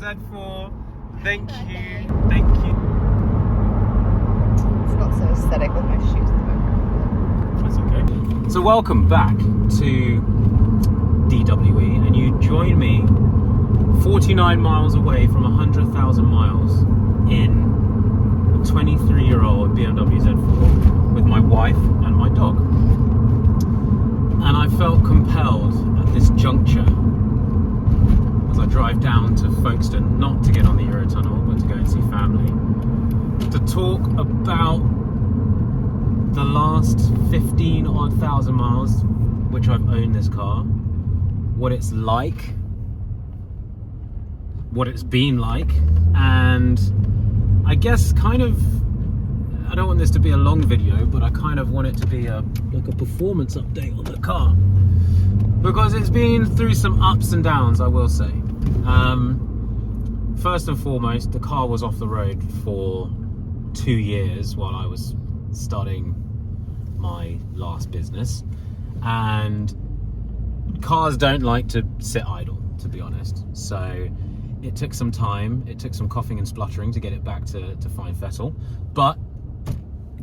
Z4. Thank you. Thank you. It's not so aesthetic with my shoes in the background. That's okay. So welcome back to DWE, and you join me 49 miles away from 100,000 miles in a 23-year-old BMW Z4 with my wife and my dog. And I felt compelled at this juncture, as I drive down to Folkestone, not to get on the Eurotunnel, but to go and see family, to talk about the last 15 odd thousand miles which I've owned this car, what it's like, what it's been like, and I guess kind of, I don't want this to be a long video, but I kind of want it to be like a performance update on the car, because it's been through some ups and downs, I will say. First and foremost, the car was off the road for 2 years while I was starting my last business, and cars don't like to sit idle, to be honest. So it took some time, it took some coughing and spluttering to get it back to fine fettle, but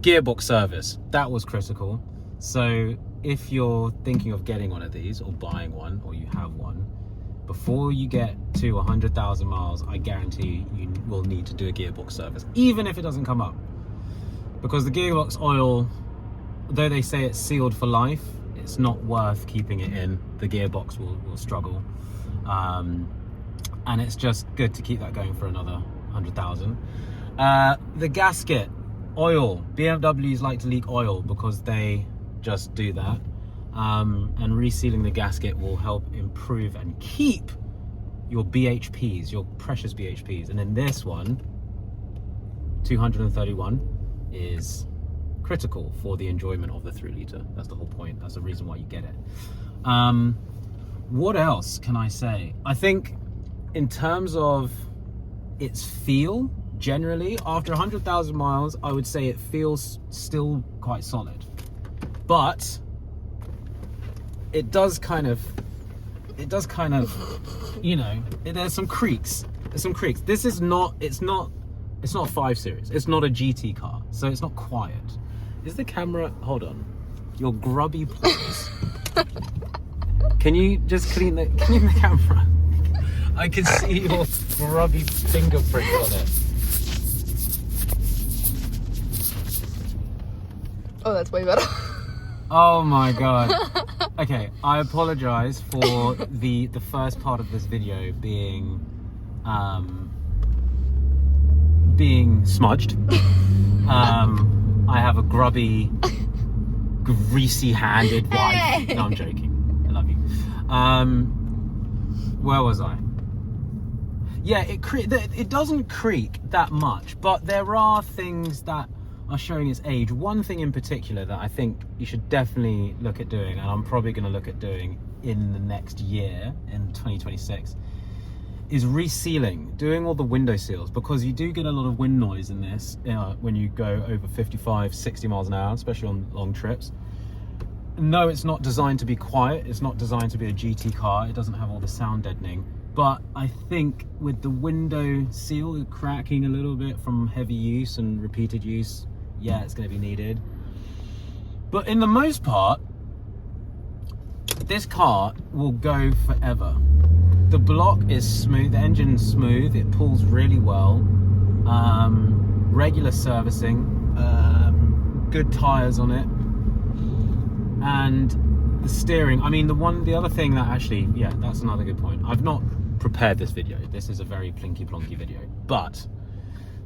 gearbox service, that was critical. So if you're thinking of getting one of these or buying one, or you have one, before you get to 100,000 miles, I guarantee you will need to do a gearbox service, even if it doesn't come up, because the gearbox oil, though they say it's sealed for life, it's not worth keeping it in. The gearbox will struggle, and it's just good to keep that going for another 100,000. The gasket oil, BMWs like to leak oil because they just do that, and resealing the gasket will help improve and keep your BHPs, your precious BHPs. And then this one, 231, is critical for the enjoyment of the 3 litre. That's the whole point. That's the reason why you get it. What else can I say? I think in terms of its feel, generally, after 100,000 miles, I would say it feels still quite solid. But it does kind of, you know, there's some creaks. This is not, it's not a 5 Series. It's not a GT car, so it's not quiet. Is the camera, hold on, your grubby place. Can you just clean the camera? I can see your grubby fingerprint on it. Oh, that's way better. Oh my god. Okay, I apologize for the first part of this video being smudged. I have a grubby, greasy-handed wife. No, I'm joking. I love you. Where was I? Yeah, it doesn't creak that much, but there are things that are showing its age. One thing in particular that I think you should definitely look at doing, and I'm probably going to look at doing in the next year, in 2026, is resealing, doing all the window seals, because you do get a lot of wind noise in this when you go over 55, 60 miles an hour, especially on long trips. No, it's not designed to be quiet. It's not designed to be a GT car. It doesn't have all the sound deadening. But I think with the window seal cracking a little bit from heavy use and repeated use, yeah, it's going to be needed. But in the most part, this car will go forever. The block is smooth, the engine's smooth, it pulls really well. Regular servicing, good tires on it, and the steering. I mean, the other thing that actually, yeah, that's another good point. I've not prepared this video. This is a very plinky plonky video. But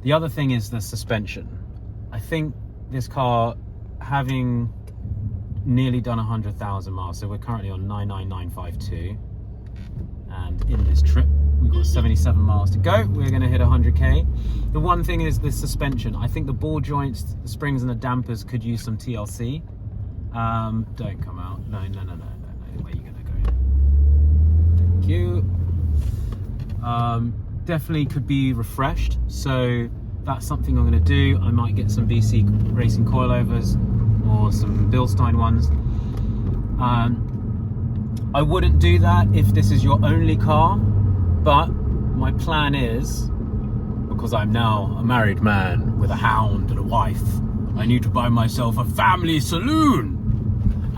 the other thing is the suspension. I think this car, having nearly done 100,000 miles, so we're currently on 99952, and in this trip we've got 77 miles to go. We're going to hit 100k. The one thing is the suspension. I think the ball joints, the springs and the dampers could use some TLC. Don't come out. No. Where are you going to go? Thank you. Definitely could be refreshed, so that's something I'm going to do. I might get some BC racing coilovers or some Bilstein ones. I wouldn't do that if this is your only car, but my plan is, because I'm now a married man with a hound and a wife, I need to buy myself a family saloon.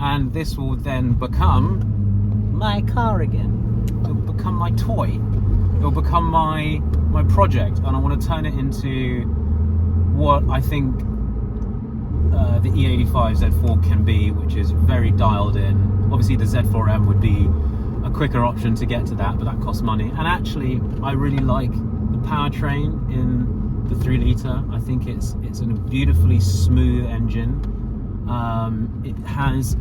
And this will then become my car again. It'll become my toy. It'll become my project, and I want to turn it into what I think the E85 Z4 can be, which is very dialed in. Obviously the Z4M would be a quicker option to get to that, but that costs money. And actually, I really like the powertrain in the 3 litre. I think it's a beautifully smooth engine. It has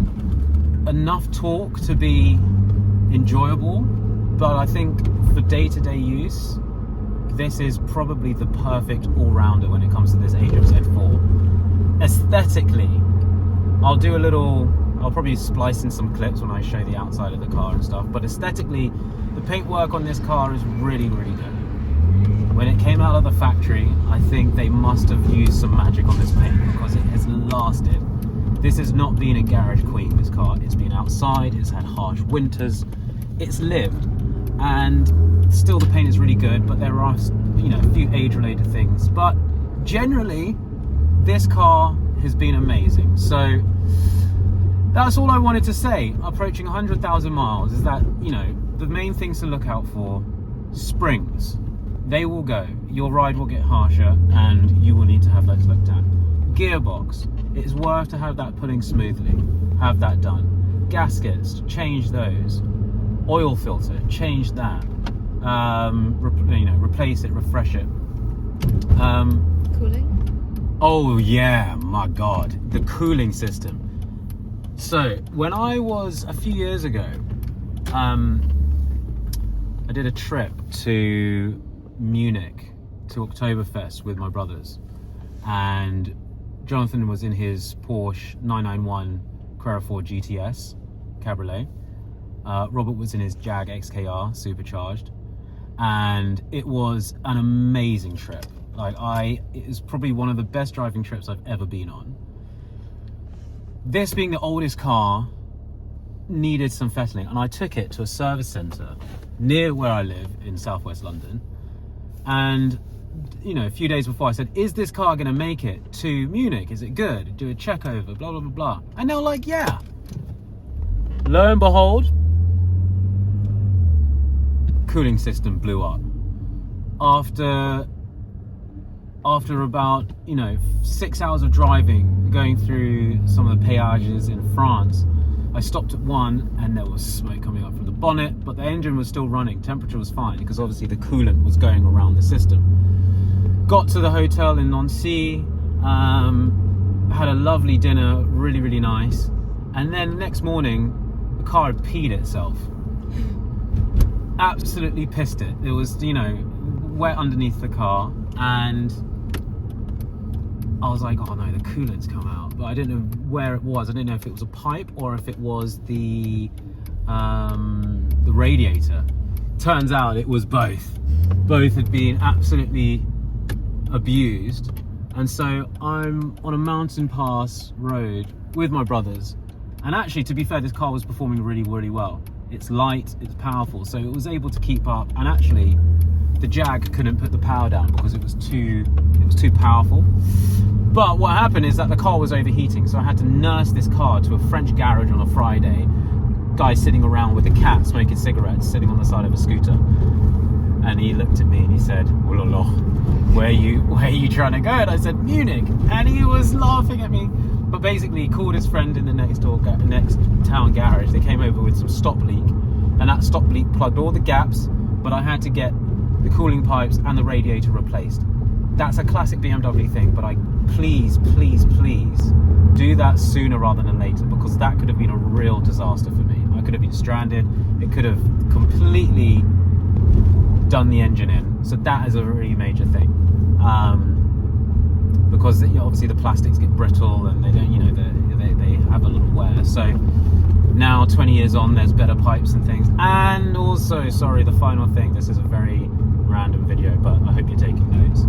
enough torque to be enjoyable, but I think for day-to-day use, this is probably the perfect all-rounder when it comes to this age of Z4. Aesthetically, I'll probably splice in some clips when I show the outside of the car and stuff, but aesthetically, the paintwork on this car is really, really good. When it came out of the factory, I think they must have used some magic on this paint, because it has lasted. This has not been a garage queen, this car. It's been outside, it's had harsh winters, it's lived, and still the paint is really good, but there are, a few age-related things. But generally, this car has been amazing. So that's all I wanted to say. Approaching 100,000 miles is that, the main things to look out for: springs. They will go. Your ride will get harsher, and you will need to have those looked at. Gearbox. It is worth to have that pulling smoothly. Have that done. Gaskets. Change those. Oil filter. Change that. Replace it. Refresh it. Cooling? Oh yeah, my God, the cooling system. So when I was a few years ago, I did a trip to Munich to Oktoberfest with my brothers, and Jonathan was in his Porsche 991 Carrera 4 GTS Cabriolet. Robert was in his Jag XKR supercharged, and it was an amazing trip. It was probably one of the best driving trips I've ever been on. This being the oldest car needed some fettling, and I took it to a service centre near where I live in southwest London. And a few days before, I said, is this car going to make it to Munich? Is it good? Do a check over, blah, blah, blah, blah. And they were like, yeah. Lo and behold, cooling system blew up. After about 6 hours of driving, going through some of the péages in France, I stopped at one, and there was smoke coming up from the bonnet, but the engine was still running. Temperature was fine, because obviously the coolant was going around the system. Got to the hotel in Nancy, had a lovely dinner, really, really nice, and then the next morning the car had peed itself. Absolutely pissed it. It was wet underneath the car, and I was like, oh no, the coolant's come out. But I didn't know where it was. I didn't know if it was a pipe or if it was the radiator. Turns out it was both. Both had been absolutely abused. And so I'm on a mountain pass road with my brothers. And actually, to be fair, this car was performing really, really well. It's light, it's powerful, so it was able to keep up. And actually, the Jag couldn't put the power down because it was too powerful. But what happened is that the car was overheating, so I had to nurse this car to a French garage on a Friday. Guy sitting around with a cat smoking cigarettes, sitting on the side of a scooter. And he looked at me and he said, "Oh la la, where are you trying to go?" And I said, "Munich." And he was laughing at me. But basically, he called his friend in the next town garage. They came over with some stop leak, and that stop leak plugged all the gaps. But I had to get the cooling pipes and the radiator replaced. That's a classic BMW thing, but please do that sooner rather than later, because that could have been a real disaster for me. I could have been stranded. It could have completely done the engine in. So that is a really major thing, because obviously the plastics get brittle and they don't, they have a little wear. So now 20 years on, there's better pipes and things. And also, sorry, the final thing, this is a very random video, but I hope you're taking notes.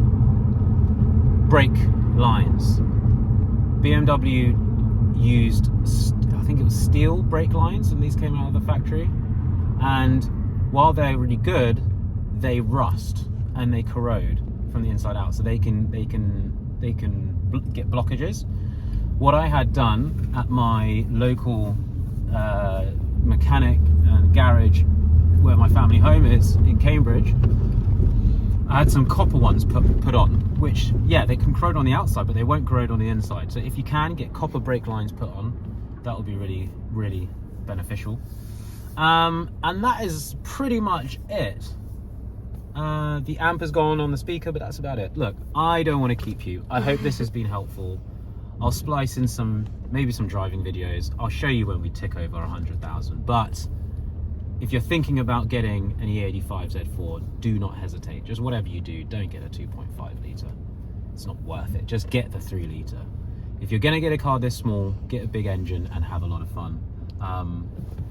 Brake lines. BMW used, I think it was steel brake lines, and these came out of the factory. And while they're really good, they rust and they corrode from the inside out, so they can get blockages. What I had done at my local mechanic and garage where my family home is in Cambridge, I had some copper ones put on, which, yeah, they can corrode on the outside, but they won't corrode on the inside. So if you can get copper brake lines put on, that will be really, really beneficial. And that is pretty much it. The amp has gone on the speaker, but that's about it. Look, I don't want to keep you. I hope this has been helpful. I'll splice in maybe some driving videos. I'll show you when we tick over 100,000. But if you're thinking about getting an E85 Z4, do not hesitate. Just whatever you do, don't get a 2.5 litre. It's not worth it. Just get the 3 litre. If you're gonna get a car this small, get a big engine and have a lot of fun.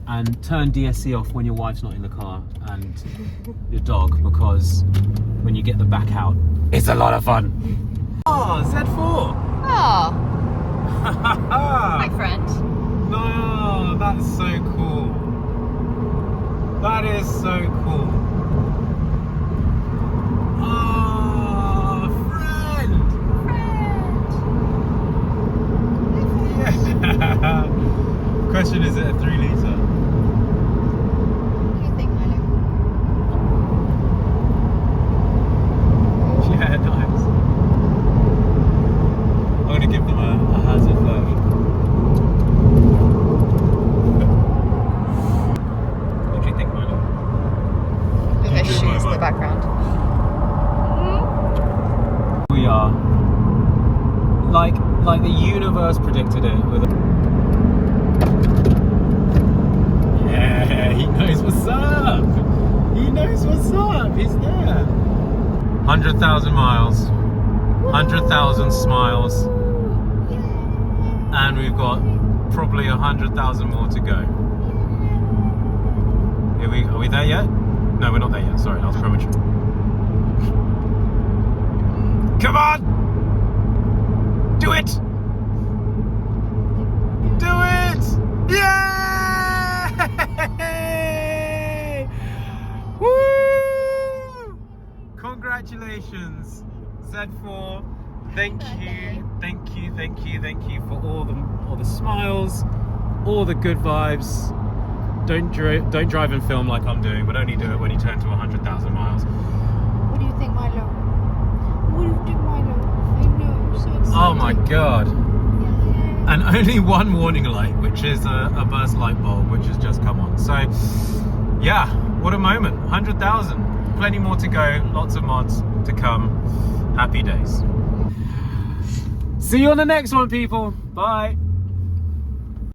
And turn DSC off when your wife's not in the car and your dog, because when you get the back out, it's a lot of fun. Oh, Z4! Oh, my friend. No, that's so cool. That is so cool. Oh, friend! Yeah. Question, is it a 3 litre? What do you think, Milo? Yeah, nice. I'm going to give them a hazard flash. What do you think, Milo? Look at shoes in the background. We are like the universe predicted it with Yeah, he knows what's up. He knows what's up. He's there. 100,000 miles, 100,000 smiles, and we've got probably 100,000 more to go. Are we there yet? No, we're not there yet. Sorry, that was premature. Come on! Do it! Do it! Yay! Woo! Congratulations, Z4. Thank you for all the smiles, all the good vibes. Don't drive and film like I'm doing, but only do it when you turn to 100,000 miles. What do you think, Milo? What do you think, Milo? I know, I'm so excited. Oh my god. And only one warning light, which is a burst light bulb, which has just come on. So, yeah, what a moment. 100,000. Plenty more to go, lots of mods to come. Happy days. See you on the next one, people. Bye.